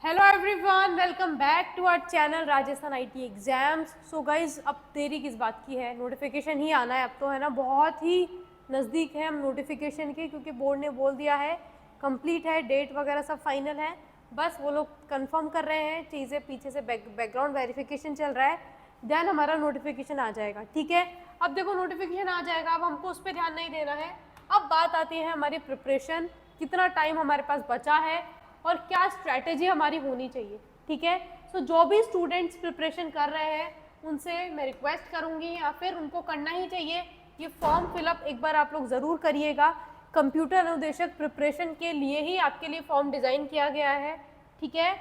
Hello everyone, welcome back to our channel Rajasthan IT exams. So guys, अब देरी किस बात की है, नोटिफिकेशन ही आना है अब तो, है ना। बहुत ही नज़दीक है हम नोटिफिकेशन के, क्योंकि बोर्ड ने बोल दिया है कंप्लीट है, डेट वगैरह सब फाइनल है। बस वो लोग कंफर्म कर रहे हैं चीज़ें, पीछे से बैकग्राउंड वेरिफिकेशन चल रहा है, देन हमारा नोटिफिकेशन आ जाएगा। ठीक है, अब देखो नोटिफिकेशन आ जाएगा, अब हमको उस पर ध्यान नहीं देना है। अब बात आती है हमारी प्रिपरेशन, कितना टाइम हमारे पास बचा है और क्या स्ट्रैटेजी हमारी होनी चाहिए। ठीक है, सो जो भी स्टूडेंट्स प्रिपरेशन कर रहे हैं उनसे मैं रिक्वेस्ट करूंगी, या फिर उनको करना ही चाहिए, ये फॉर्म फिलअप एक बार आप लोग ज़रूर करिएगा। कंप्यूटर अनुदेशक प्रिपरेशन के लिए ही आपके लिए फॉर्म डिज़ाइन किया गया है। ठीक है,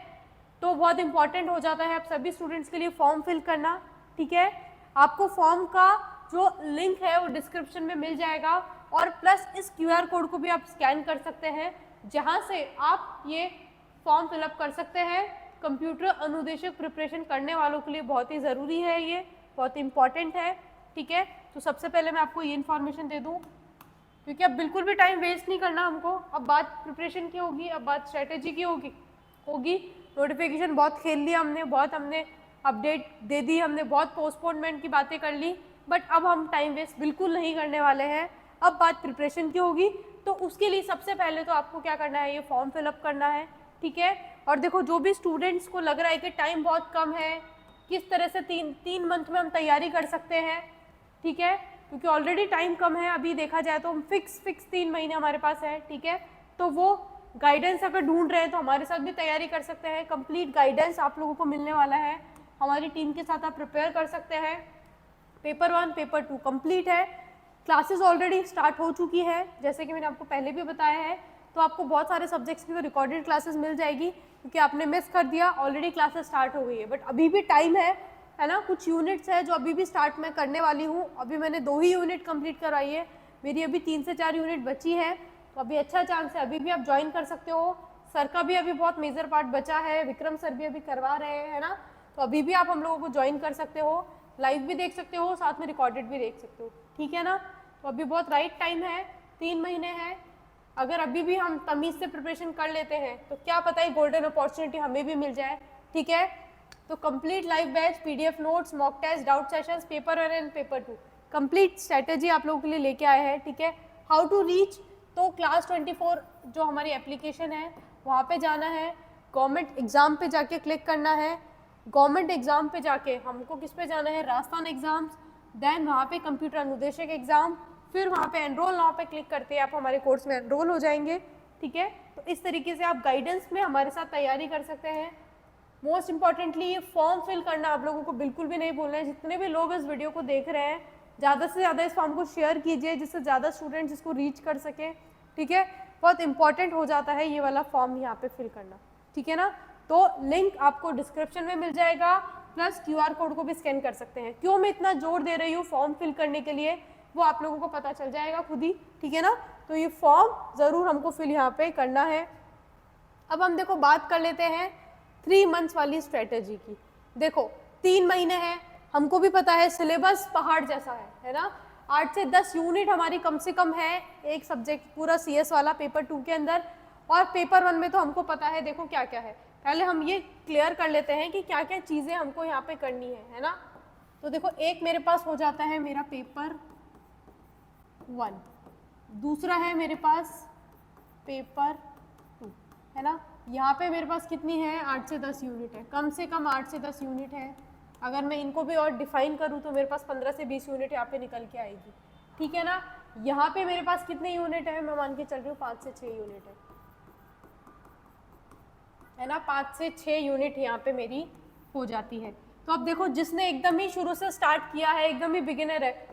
तो बहुत इंपॉर्टेंट हो जाता है आप सभी स्टूडेंट्स के लिए फॉर्म फिल करना। ठीक है, आपको फॉर्म का जो लिंक है वो डिस्क्रिप्शन में मिल जाएगा, और प्लस इस क्यूआर कोड को भी आप स्कैन कर सकते हैं, जहां से आप ये फॉर्म फिलअप कर सकते हैं। कंप्यूटर अनुदेशक प्रिपरेशन करने वालों के लिए बहुत ही ज़रूरी है, ये बहुत इंपॉर्टेंट है। ठीक है, तो सबसे पहले मैं आपको ये इन्फॉर्मेशन दे दूँ, क्योंकि अब बिल्कुल भी टाइम वेस्ट नहीं करना हमको। अब बात प्रिपरेशन की होगी, अब बात स्ट्रेटेजी की होगी। नोटिफिकेशन बहुत खेल लिया हमने, बहुत हमने अपडेट दे दी, हमने बहुत पोस्टपोनमेंट की बातें कर ली, बट अब हम टाइम वेस्ट बिल्कुल नहीं करने वाले हैं। अब बात प्रिपरेशन की होगी, तो उसके लिए सबसे पहले तो आपको क्या करना है, ये फॉर्म फिलअप करना है। ठीक है, और देखो जो भी स्टूडेंट्स को लग रहा है कि टाइम बहुत कम है, किस तरह से तीन मंथ में हम तैयारी कर सकते हैं। ठीक है, क्योंकि ऑलरेडी टाइम कम है, अभी देखा जाए तो हम फिक्स 3 महीने हमारे पास है। ठीक है, तो वो गाइडेंस अगर ढूंढ रहे हैं तो हमारे साथ भी तैयारी कर सकते हैं। कंप्लीट गाइडेंस आप लोगों को मिलने वाला है, हमारी टीम के साथ आप प्रिपेयर कर सकते हैं। पेपर 1 पेपर 2 कंप्लीट है, क्लासेस ऑलरेडी स्टार्ट हो चुकी है, जैसे कि मैंने आपको पहले भी बताया है। तो आपको बहुत सारे सब्जेक्ट्स की तो रिकॉर्डेड क्लासेस मिल जाएगी, क्योंकि आपने मिस कर दिया, ऑलरेडी क्लासेस स्टार्ट हो गई है, बट अभी भी टाइम है ना। कुछ यूनिट्स है जो अभी भी स्टार्ट मैं करने वाली हूँ, अभी मैंने 2 ही यूनिट कंप्लीट करवाई है, मेरी अभी 3 से 4 यूनिट बची है। तो अभी अच्छा चांस है, अभी भी आप ज्वाइन कर सकते हो। सर का भी अभी बहुत मेजर पार्ट बचा है, विक्रम सर भी अभी करवा रहे हैं, है ना। तो अभी भी आप हम लोगों को ज्वाइन कर सकते हो, लाइव भी देख सकते हो, साथ में रिकॉर्डेड भी देख सकते हो। ठीक है ना, तो अभी बहुत राइट टाइम है, 3 महीने हैं। अगर अभी भी हम तमीज़ से प्रिपरेशन कर लेते हैं तो क्या पता है गोल्डन अपॉर्चुनिटी हमें भी मिल जाए। ठीक है, तो complete live batch, PDF notes, mock test, doubt sessions, paper 1 and paper 2 complete strategy आप लोगों के लिए लेके आए हैं। ठीक है, हाउ टू रीच, तो क्लास 24 जो हमारी एप्लीकेशन है वहाँ पे जाना है, गवर्नमेंट एग्ज़ाम पे जाके क्लिक करना है। गवर्नमेंट एग्ज़ाम पे जाके हमको किस पे जाना है, राजस्थान एग्ज़ाम्स, देन वहाँ पे कंप्यूटर अनुदेशक एग्ज़ाम, फिर वहाँ पे एनरोल नाउ पे क्लिक करते हैं आप हमारे कोर्स में एनरोल हो जाएंगे। ठीक है, तो इस तरीके से आप गाइडेंस में हमारे साथ तैयारी कर सकते हैं। मोस्ट इंपॉर्टेंटली ये फॉर्म फिल करना आप लोगों को बिल्कुल भी नहीं भूलना है। जितने भी लोग इस वीडियो को देख रहे हैं, ज़्यादा से ज़्यादा इस फॉर्म को शेयर कीजिए, जिससे ज़्यादा स्टूडेंट्स इसको रीच कर सकें। ठीक है, बहुत इंपॉर्टेंट हो जाता है ये वाला फॉर्म यहाँ पे फिल करना। ठीक है ना, तो लिंक आपको डिस्क्रिप्शन में मिल जाएगा, प्लस क्यूआर कोड को भी स्कैन कर सकते हैं। क्यों मैं इतना जोर दे रही हूँ फॉर्म फिल करने के लिए, वो आप लोगों को पता चल जाएगा खुद ही। ठीक है ना, तो ये फॉर्म ज़रूर हमको फिल यहाँ पे करना है। अब हम देखो बात कर लेते हैं 3 मंथ्स वाली स्ट्रेटेजी की। देखो 3 महीने हैं, हमको भी पता है सिलेबस पहाड़ जैसा है ना। 8 से 10 यूनिट हमारी कम से कम है, एक सब्जेक्ट पूरा सीएस वाला पेपर 2 के अंदर, और पेपर 1 में तो हमको पता है देखो क्या क्या है। पहले हम ये क्लियर कर लेते हैं कि क्या क्या चीज़ें हमको यहाँ पे करनी है ना। तो देखो एक मेरे पास हो जाता है मेरा पेपर 1, दूसरा है मेरे पास पेपर 2, है ना। यहाँ पे मेरे पास कितनी है, 8 से 10 यूनिट है, कम से कम 8 से 10 यूनिट है। अगर मैं इनको भी और डिफाइन करूँ तो मेरे पास 15 से 20 यूनिट यहाँ पे निकल के आएगी। ठीक है ना, यहाँ पे मेरे पास कितने यूनिट है, मैं मान के चल रही हूँ 5 से 6 यूनिट है ना। 5 से 6 यूनिट यहाँ पे मेरी हो जाती है। तो अब देखो जिसने एकदम ही शुरू से स्टार्ट किया है, एकदम ही बिगिनर है,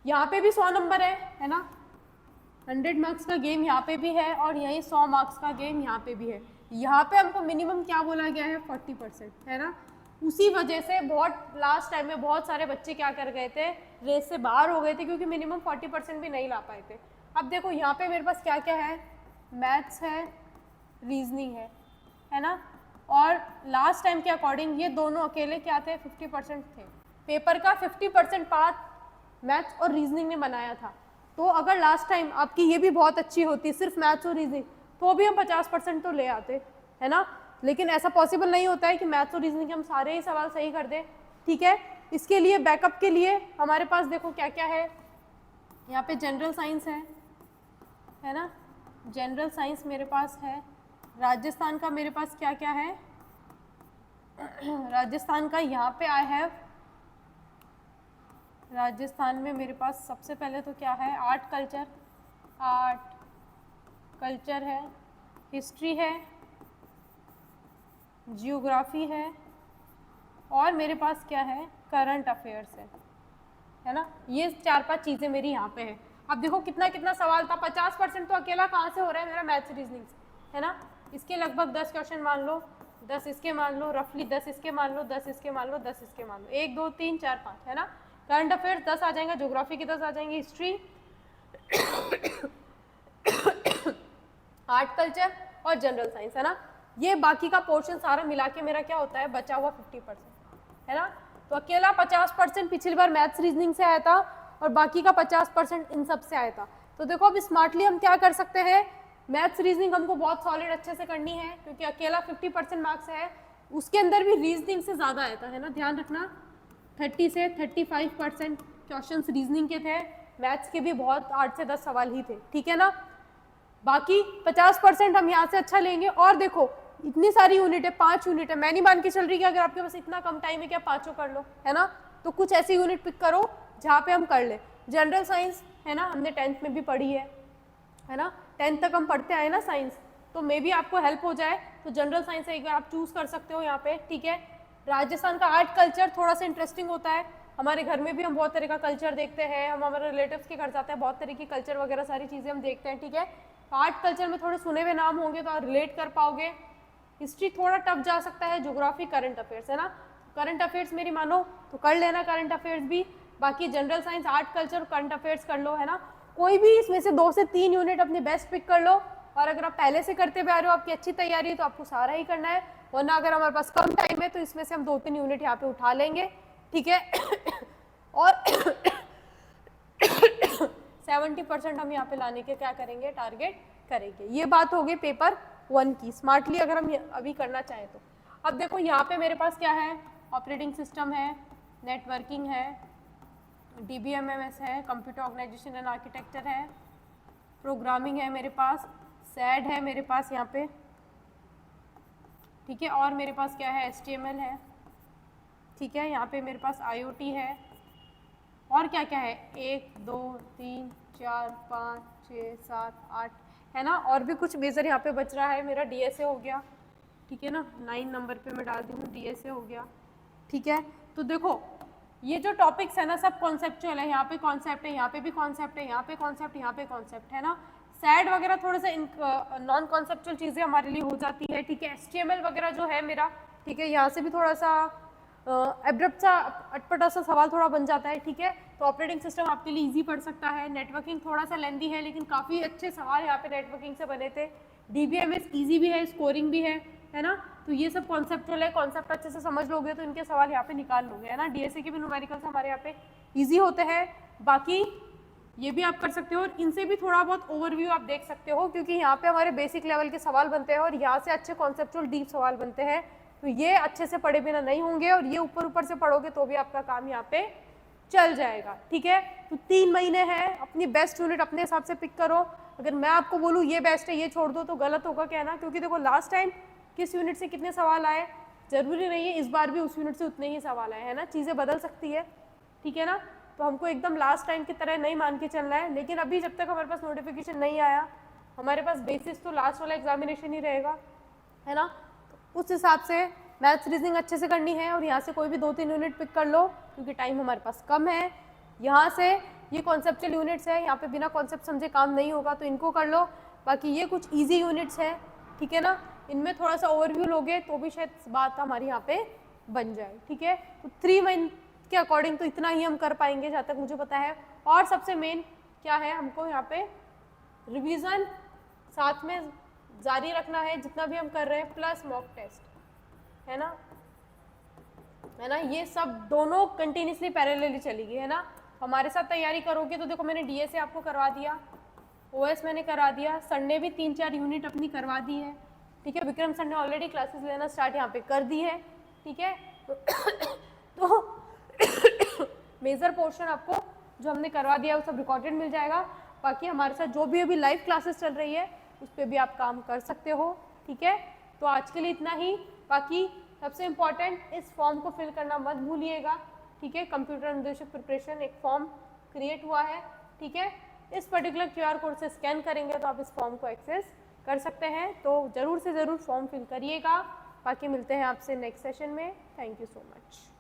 यहाँ पे भी 100 नंबर है ना। 100 मार्क्स का गेम यहाँ पे भी है, और यही 100 मार्क्स का गेम यहाँ पे भी है। यहाँ पे हमको मिनिमम क्या बोला गया है, 40%, है ना। उसी वजह से बहुत लास्ट टाइम में बहुत सारे बच्चे क्या कर गए थे, रेस से बाहर हो गए थे, क्योंकि मिनिमम 40% भी नहीं ला पाए थे। अब देखो यहाँ पे मेरे पास क्या क्या है, मैथ्स है, रीजनिंग है ना। और लास्ट टाइम के अकॉर्डिंग ये दोनों अकेले क्या थे, 50% थे। पेपर का 50% पार्ट मैथ्स और रीजनिंग ने बनाया था। तो अगर लास्ट टाइम आपकी ये भी बहुत अच्छी होती, सिर्फ मैथ्स और रीजनिंग, तो भी हम 50% तो ले आते, है ना। लेकिन ऐसा पॉसिबल नहीं होता है कि मैथ्स और रीजनिंग के हम सारे ही सवाल सही कर दें, ठीक है। इसके लिए बैकअप के लिए हमारे पास देखो क्या क्या है, यहाँ पे जनरल साइंस है ना, जनरल साइंस मेरे पास है। राजस्थान का मेरे पास क्या क्या है, राजस्थान का यहाँ पे आई हैव, राजस्थान में मेरे पास सबसे पहले तो क्या है, आर्ट कल्चर है, हिस्ट्री है, जियोग्राफी है, और मेरे पास क्या है, करंट अफेयर्स है ना। ये 4-5 चीज़ें मेरी यहाँ पे है। अब देखो कितना कितना सवाल था, 50% तो अकेला कहाँ से हो रहा है मेरा, मैथ्स रीजनिंग से, है ना। इसके लगभग 10 क्वेश्चन मान लो, 10 इसके मान लो, रफली 10 इसके मान लो, 10 इसके मान लो, 10 इसके मान लो, 1 2 3 4 5, है ना। करंट अफेयर्स 10 आ जाएंगे, ज्योग्राफी के 10 आ जाएंगे, हिस्ट्री आर्ट कल्चर और जनरल साइंस, है ना। ये बाकी का पोर्शन सारा मिला के मेरा क्या होता है, बचा हुआ 50%, है ना। तो अकेला 50% पिछली बार मैथ्स रीजनिंग से आया था और बाकी का 50% इन सब से आया था। तो देखो अब स्मार्टली हम क्या कर सकते हैं, मैथ्स रीजनिंग हमको बहुत सॉलिड अच्छे से करनी है क्योंकि अकेला 50% मार्क्स है, उसके अंदर भी रीजनिंग से ज़्यादा आया था, है ना। ध्यान रखना 30 से 35% क्वेश्चन रीजनिंग के थे, मैथ्स के भी बहुत 8 से 10 सवाल ही थे, ठीक है ना। बाकी 50% हम यहाँ से अच्छा लेंगे। और देखो इतनी सारी यूनिट है, 5 यूनिट है, मैं नहीं मान के चल रही कि अगर आपके पास इतना कम टाइम है कि आप 5 कर लो, है ना। तो कुछ ऐसी यूनिट पिक करो जहाँ पे हम कर ले। जनरल साइंस है ना, हमने 10th में भी पढ़ी है ना, 10th तक हम पढ़ते आए ना साइंस, तो मे भी आपको हेल्प हो जाए। तो जनरल साइंस एक बार आप चूज कर सकते हो यहाँ पे, ठीक है। राजस्थान का आर्ट कल्चर थोड़ा सा इंटरेस्टिंग होता है, हमारे घर में भी हम बहुत तरह का कल्चर देखते हैं, हम हमारे रिलेटिव्स के घर जाते हैं, बहुत तरह की कल्चर वगैरह सारी चीज़ें हम देखते हैं, ठीक है। आर्ट कल्चर में थोड़े सुने हुए नाम होंगे तो आप रिलेट कर पाओगे। हिस्ट्री थोड़ा टफ जा सकता है, ज्योग्राफी करंट अफेयर्स, है ना। करंट अफेयर्स मेरी मानो तो कर लेना करंट अफेयर्स भी, बाकी general science art culture current affairs कर लो, है ना। कोई भी इसमें से 2 से 3 यूनिट अपनी बेस्ट पिक कर लो, और अगर आप पहले से करते हुए आ रहे हो, आपकी अच्छी तैयारी है, तो आपको सारा ही करना है, वरना अगर हमारे पास कम टाइम है तो इसमें से हम 2-3 यूनिट यहाँ पे उठा लेंगे, ठीक है। और 70% हम यहाँ पे लाने के क्या करेंगे, टारगेट करेंगे। ये बात हो गई पेपर 1 की, स्मार्टली अगर हम अभी करना चाहें तो। अब देखो यहाँ पे मेरे पास क्या है, ऑपरेटिंग सिस्टम है, नेटवर्किंग है, DBMMS है, कंप्यूटर ऑर्गेनाइजेशन एंड आर्किटेक्चर है, प्रोग्रामिंग है मेरे पास, सैड है मेरे पास यहाँ पे, ठीक है। और मेरे पास क्या है, HTML है, ठीक है। यहाँ पे मेरे पास IoT है, और क्या क्या है, 1 2 3 4 5 6 7 8, है ना। और भी कुछ मेजर यहाँ पे बच रहा है मेरा, DSA हो गया, ठीक है ना। 9 नंबर पे मैं डाल दी हूँ, DSA हो गया, ठीक है। तो देखो ये जो टॉपिक्स है ना सब कॉन्सेप्चुअल है, यहाँ पे कॉन्सेप्ट है, यहाँ पे भी कॉन्सेप्ट है, यहाँ पे कॉन्सेप्ट, यहाँ पे कॉन्सेप्ट, है ना। सैड वगैरह थोड़े से नॉन कॉन्सेप्चुअल चीज़ें हमारे लिए हो जाती है, ठीक है। HTML वगैरह जो है मेरा, ठीक है, यहाँ से भी थोड़ा सा एब्रप्ट सा अटपटा सा सवाल थोड़ा बन जाता है, ठीक है। तो ऑपरेटिंग सिस्टम आपके लिए इजी पड़ सकता है। नेटवर्किंग थोड़ा सा लेंदी है, लेकिन काफ़ी अच्छे सवाल यहाँ पे नेटवर्किंग से बने थे। DBMS इजी भी है, स्कोरिंग भी है ना। तो ये सब कॉन्सेप्चुअल है, कॉन्सेप्ट अच्छे से समझ लोगे तो इनके सवाल यहाँ पे निकाल लोगे, है ना। DSA के भी न्यूमेरिकल्स हमारे यहाँ पे ईजी होते हैं। बाकी ये भी आप कर सकते हो, और इनसे भी थोड़ा बहुत ओवरव्यू आप देख सकते हो, क्योंकि यहाँ पे हमारे बेसिक लेवल के सवाल बनते हैं और यहाँ से अच्छे कॉन्सेप्चुअल डीप सवाल बनते हैं। तो ये अच्छे से पढ़े बिना नहीं होंगे, और ये ऊपर ऊपर से पढ़ोगे तो भी आपका काम यहाँ पे चल जाएगा, ठीक है। तो 3 महीने हैं, अपनी बेस्ट यूनिट अपने हिसाब से पिक करो। अगर मैं आपको बोलूँ ये बेस्ट है, ये छोड़ दो, तो गलत होगा कहना, क्योंकि देखो लास्ट टाइम किस यूनिट से कितने सवाल आए जरूरी नहीं है इस बार भी उस यूनिट से उतने ही सवाल आए, है ना। चीज़ें बदल सकती है, ठीक है ना। तो हमको एकदम लास्ट टाइम की तरह नहीं मान के चलना है। लेकिन अभी जब तक हमारे पास नोटिफिकेशन नहीं आया, हमारे पास बेसिस तो लास्ट वाला एग्जामिनेशन ही रहेगा, है ना। तो उस हिसाब से मैथ्स रीजनिंग अच्छे से करनी है, और यहाँ से कोई भी 2-3 यूनिट पिक कर लो, क्योंकि टाइम हमारे पास कम है। यहाँ से ये कॉन्सेप्चुअल यूनिट्स है, यहाँ पे बिना कॉन्सेप्ट समझे काम नहीं होगा, तो इनको कर लो। बाकी ये कुछ ईजी यूनिट्स है, ठीक है ना, इनमें थोड़ा सा ओवरव्यू लोगे तो भी शायद बात हमारी यहाँ पे बन जाए, ठीक है। तो 3 मंथ के अकॉर्डिंग तो इतना ही हम कर पाएंगे जहाँ तक मुझे पता है। और सबसे मेन क्या है, हमको यहाँ पे रिवीजन साथ में जारी रखना है जितना भी हम कर रहे हैं, प्लस मॉक टेस्ट, है ना, ये सब दोनों कंटिन्यूसली पैरेलली चलेगी, है ना। हमारे साथ तैयारी करोगे तो देखो मैंने DSA आपको करवा दिया, OS मैंने करा दिया, संडे भी 3-4 यूनिट अपनी करवा दी है, ठीक है। विक्रम सर ने ऑलरेडी क्लासेस लेना स्टार्ट यहाँ पे कर दी है, ठीक है। तो मेजर पोर्शन आपको जो हमने करवा दिया वो सब रिकॉर्डेड मिल जाएगा। बाकी हमारे साथ जो भी अभी लाइव क्लासेस चल रही है उस पर भी आप काम कर सकते हो, ठीक है। तो आज के लिए इतना ही। बाकी सबसे इम्पॉर्टेंट इस फॉर्म को फिल करना मत भूलिएगा, ठीक है। कंप्यूटर अनुदेशक प्रिपरेशन एक फॉर्म क्रिएट हुआ है, ठीक है। इस पर्टिकुलर QR कोड से स्कैन करेंगे तो आप इस फॉर्म को एक्सेस कर सकते हैं। तो ज़रूर से ज़रूर फॉर्म फिल करिएगा। बाकी मिलते हैं आपसे नेक्स्ट सेशन में। Thank you so much.